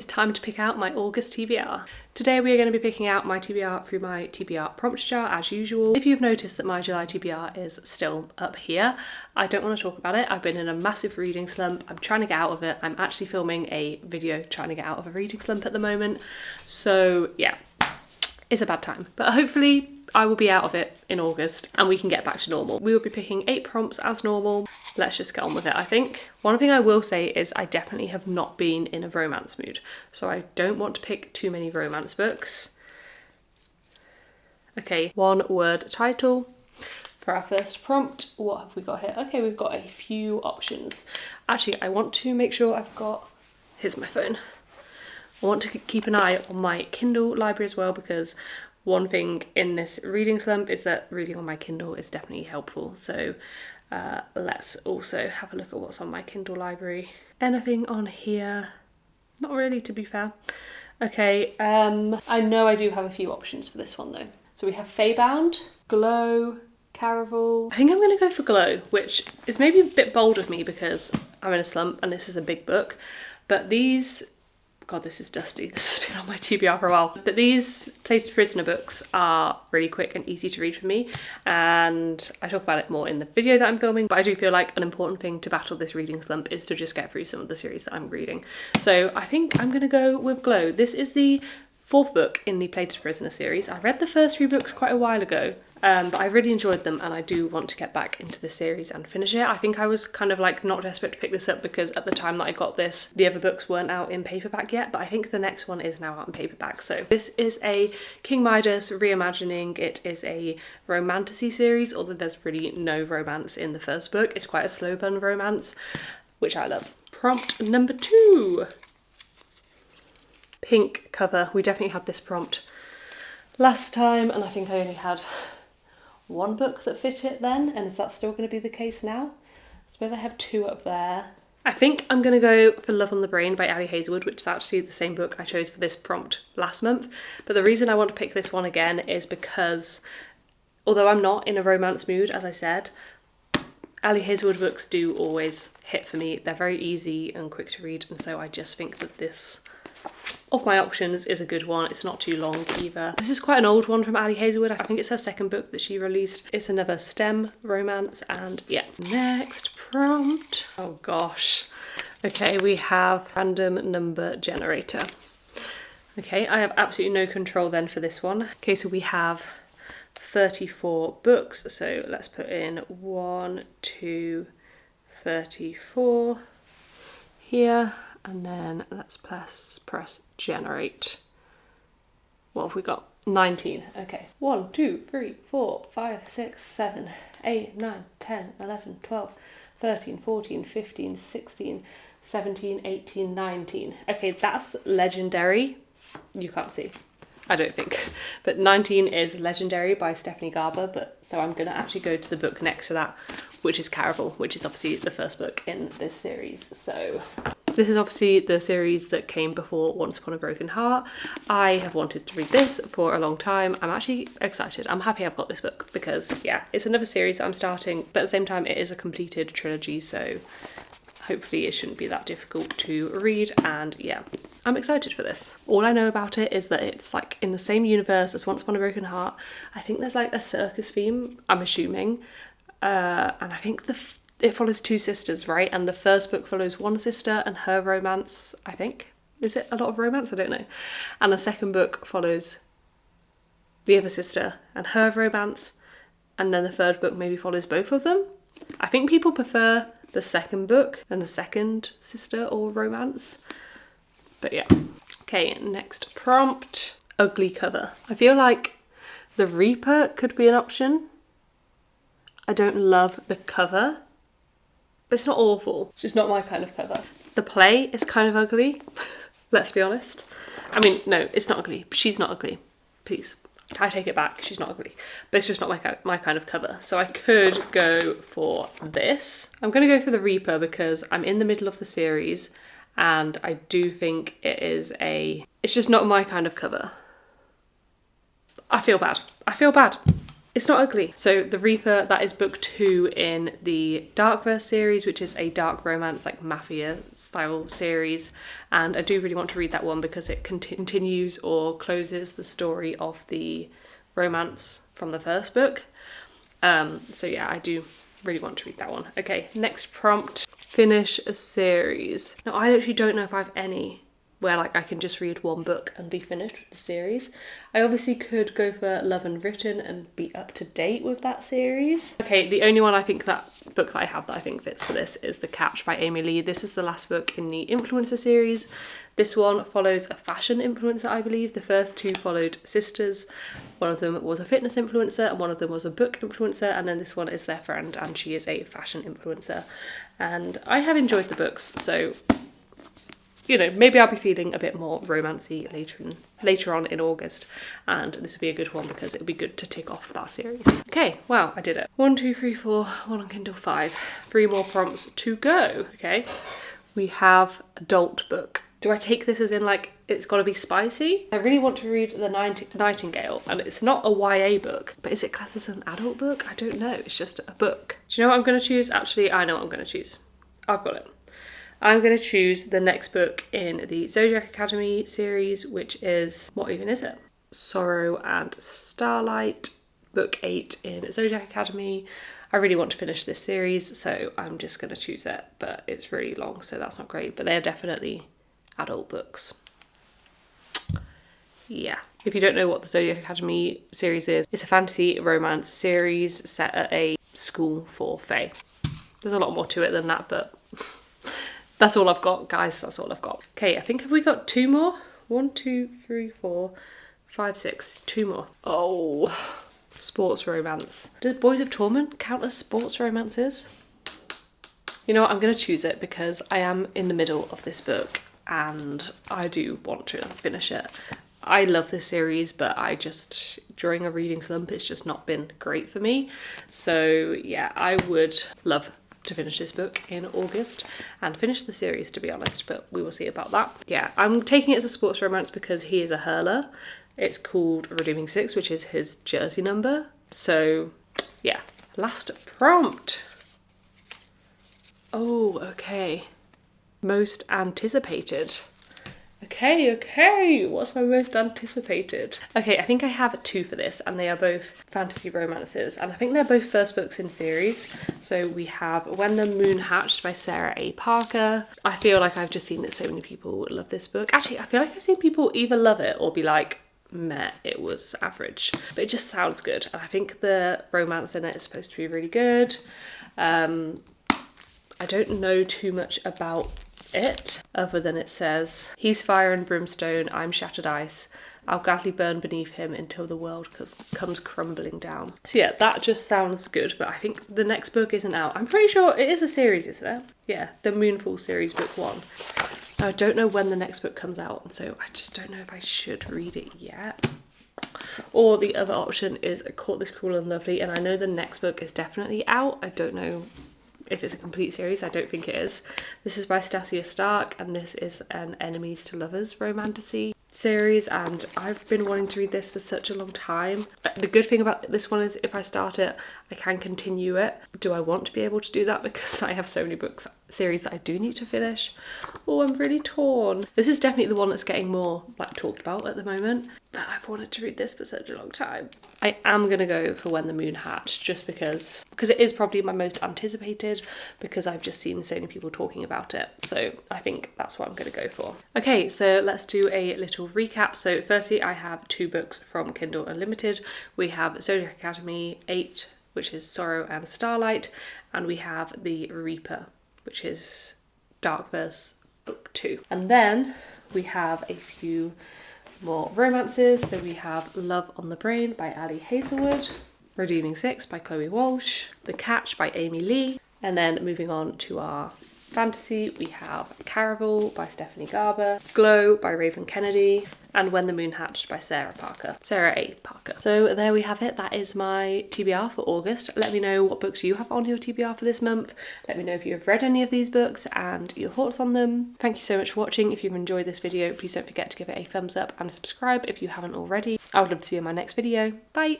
It's time to pick out my August TBR. Today we are going to be picking out my TBR through my TBR prompt jar as usual. If you've noticed that my July TBR is still up here, I don't want to talk about it. I've been in a massive reading slump. I'm trying to get out of it. I'm actually filming a video trying to get out of a reading slump at the moment. So yeah, it's a bad time. But hopefully I will be out of it in August and we can get back to normal. We will be picking 8 prompts as normal. Let's just get on with it, I think. One thing I will say is I definitely have not been in a romance mood. So I don't want to pick too many romance books. Okay, 1-word title. For our first prompt, what have we got here? Okay, we've got a few options. Actually, I want to make sure I've got... Here's my phone. I want to keep an eye on my Kindle library as well, because one thing in this reading slump is that reading on my Kindle is definitely helpful. So let's also have a look at what's on my Kindle library. Anything on here? Not really, to be fair. Okay, I know I do have a few options for this one though. So we have Feybound, Glow, Caraval. I think I'm going to go for Glow, which is maybe a bit bold of me because I'm in a slump and this is a big book. But these... God, this is dusty. This has been on my TBR for a while. But these Plated Prisoner books are really quick and easy to read for me. And I talk about it more in the video that I'm filming. But I do feel like an important thing to battle this reading slump is to just get through some of the series that I'm reading. So I think I'm going to go with Glow. This is the 4th book in the Plated Prisoner series. I read the first 3 books quite a while ago. But I really enjoyed them and I do want to get back into the series and finish it. I think I was kind of like not desperate to pick this up because at the time that I got this, the other books weren't out in paperback yet, but I think the next one is now out in paperback. So this is a King Midas reimagining. It is a romantasy series, although there's really no romance in the first book. It's quite a slow burn romance, which I love. Prompt number 2. Pink cover. We definitely had this prompt last time and I think I only had 1 book that fit it then, and is that still going to be the case now? I suppose I have 2 up there. I think I'm going to go for Love on the Brain by Ali Hazelwood, which is actually the same book I chose for this prompt last month. But the reason I want to pick this one again is because, although I'm not in a romance mood, as I said, Ali Hazelwood books do always hit for me. They're very easy and quick to read, and so I just think that this, of my options, is a good one. It's not too long either. This is quite an old one from Ali Hazelwood. I think it's her 2nd book that she released. It's another STEM romance and yeah. Next prompt. Oh gosh. Okay, we have random number generator. Okay, I have absolutely no control then for this one. Okay, so we have 34 books. So let's put in 1, 2, 34 here. And then let's press generate. What have we got? 19. Okay. 1, 2, 3, 4, 5, 6, 7, 8, 9, 10, 11, 12, 13, 14, 15, 16, 17, 18, 19. Okay, that's legendary. You can't see, I don't think. But 19 is Legendary by Stephanie Garber, but so I'm gonna actually go to the book next to that, which is Caraval, which is obviously the first book in this series. So this is obviously the series that came before Once Upon a Broken Heart. I have wanted to read this for a long time. I'm actually excited. I'm happy I've got this book because yeah, it's another series that I'm starting, but at the same time it is a completed trilogy, so hopefully it shouldn't be that difficult to read, and yeah, I'm excited for this. All I know about it is that it's like in the same universe as Once Upon a Broken Heart. I think there's like a circus theme, I'm assuming, and I think it follows 2 sisters, right? And the first book follows one sister and her romance, I think. Is it a lot of romance? I don't know. And the 2nd book follows the other sister and her romance, and then the 3rd book maybe follows both of them. I think people prefer the 2nd book and the 2nd sister or romance. But yeah. Okay, next prompt. Ugly cover. I feel like the Reaper could be an option. I don't love the cover, but it's not awful. It's just not my kind of cover. The play is kind of ugly, let's be honest. I mean, no, it's not ugly. She's not ugly. Please, I take it back. She's not ugly, but it's just not my kind of cover. So I could go for this. I'm going to go for the Reaper because I'm in the middle of the series and I do think it's just not my kind of cover. I feel bad. I feel bad. It's not ugly. So The Reaper, that is book 2 in the Darkverse series, which is a dark romance, like mafia style series. And I do really want to read that one because it continues or closes the story of the romance from the first book. So yeah, I do really want to read that one. Okay, next prompt, finish a series. Now I actually don't know if I have any where like I can just read one book and be finished with the series. I obviously could go for Love Unwritten and be up to date with that series. Okay, the only one I think that book that I have that I think fits for this is The Catch by Amy Lee. This is the last book in the influencer series. This one follows a fashion influencer, I believe. The first 2 followed sisters. One of them was a fitness influencer and one of them was a book influencer, and then this one is their friend and she is a fashion influencer. And I have enjoyed the books, so you know, maybe I'll be feeling a bit more romancy later on in August, and this would be a good one because it would be good to tick off that series. Okay, wow, I did it. 1, 2, 3, 4, 1 on Kindle, 5. 3 more prompts to go. Okay, we have adult book. Do I take this as in like it's got to be spicy? I really want to read The Nightingale, and it's not a YA book, but is it classed as an adult book? I don't know, it's just a book. Do you know what I'm going to choose? Actually, I know what I'm going to choose. I've got it. I'm going to choose the next book in the Zodiac Academy series, which is, what even is it? Sorrow and Starlight, book 8 in Zodiac Academy. I really want to finish this series, so I'm just going to choose it, but it's really long, so that's not great, but they're definitely adult books. Yeah. If you don't know what the Zodiac Academy series is, it's a fantasy romance series set at a school for fae. There's a lot more to it than that, but that's all I've got, guys. That's all I've got. Okay, I think have we got 2 more? 1, 2, 3, 4, 5, 6. 2 more. Oh, sports romance. Do Boys of Torment count as sports romances? You know what? I'm going to choose it because I am in the middle of this book and I do want to finish it. I love this series, but I just, during a reading slump, it's just not been great for me. So yeah, I would love to finish this book in August and finish the series, to be honest, but we will see about that. Yeah, I'm taking it as a sports romance because he is a hurler. It's called Redeeming 6, which is his jersey number. So yeah, last prompt. Oh, okay. Most anticipated. Okay, what's my most anticipated? Okay, I think I have 2 for this, and they are both fantasy romances, and I think they're both first books in series. So we have When the Moon Hatched by Sarah A. Parker. I feel like I've just seen that so many people love this book. Actually, I feel like I've seen people either love it or be like, meh, it was average. But it just sounds good, and I think the romance in it is supposed to be really good. I don't know too much about it other than it says, he's fire and brimstone, I'm shattered ice, I'll gladly burn beneath him until the world comes crumbling down. So yeah, that just sounds good, but I think the next book isn't out. I'm pretty sure it is a series, isn't it? Yeah, the Moonfall series, book 1. I don't know when the next book comes out, so I just don't know if I should read it yet. Or the other option is I Caught This Cruel and Lovely, and I know the next book is definitely out. I don't know if it's a complete series. I don't think it is. This is by Stasia Stark, and this is an enemies to lovers romantasy series, and I've been wanting to read this for such a long time. The good thing about this one is if I start it, I can continue it. Do I want to be able to do that because I have so many books series that I do need to finish? Oh, I'm really torn. This is definitely the one that's getting more like talked about at the moment, but I've wanted to read this for such a long time. I am gonna go for When the Moon Hatched, just because it is probably my most anticipated, because I've just seen so many people talking about it. So I think that's what I'm gonna go for. Okay, so let's do a little recap. So firstly, I have 2 books from Kindle Unlimited. We have Zodiac Academy 8, which is Sorrow and Starlight, and we have The Reaper, which is Darkverse book 2. And then we have a few more romances. So we have Love on the Brain by Ali Hazelwood, Redeeming 6 by Chloe Walsh, The Catch by Amy Lee, and then moving on to our fantasy, we have Caraval by Stephanie Garber, Glow by Raven Kennedy, and When the Moon Hatched by Sarah A. Parker. So there we have it. That is my TBR for August. Let me know what books you have on your TBR for this month. Let me know if you have read any of these books and your thoughts on them. Thank you so much for watching. If you've enjoyed this video, please don't forget to give it a thumbs up and subscribe if you haven't already. I would love to see you in my next video. Bye!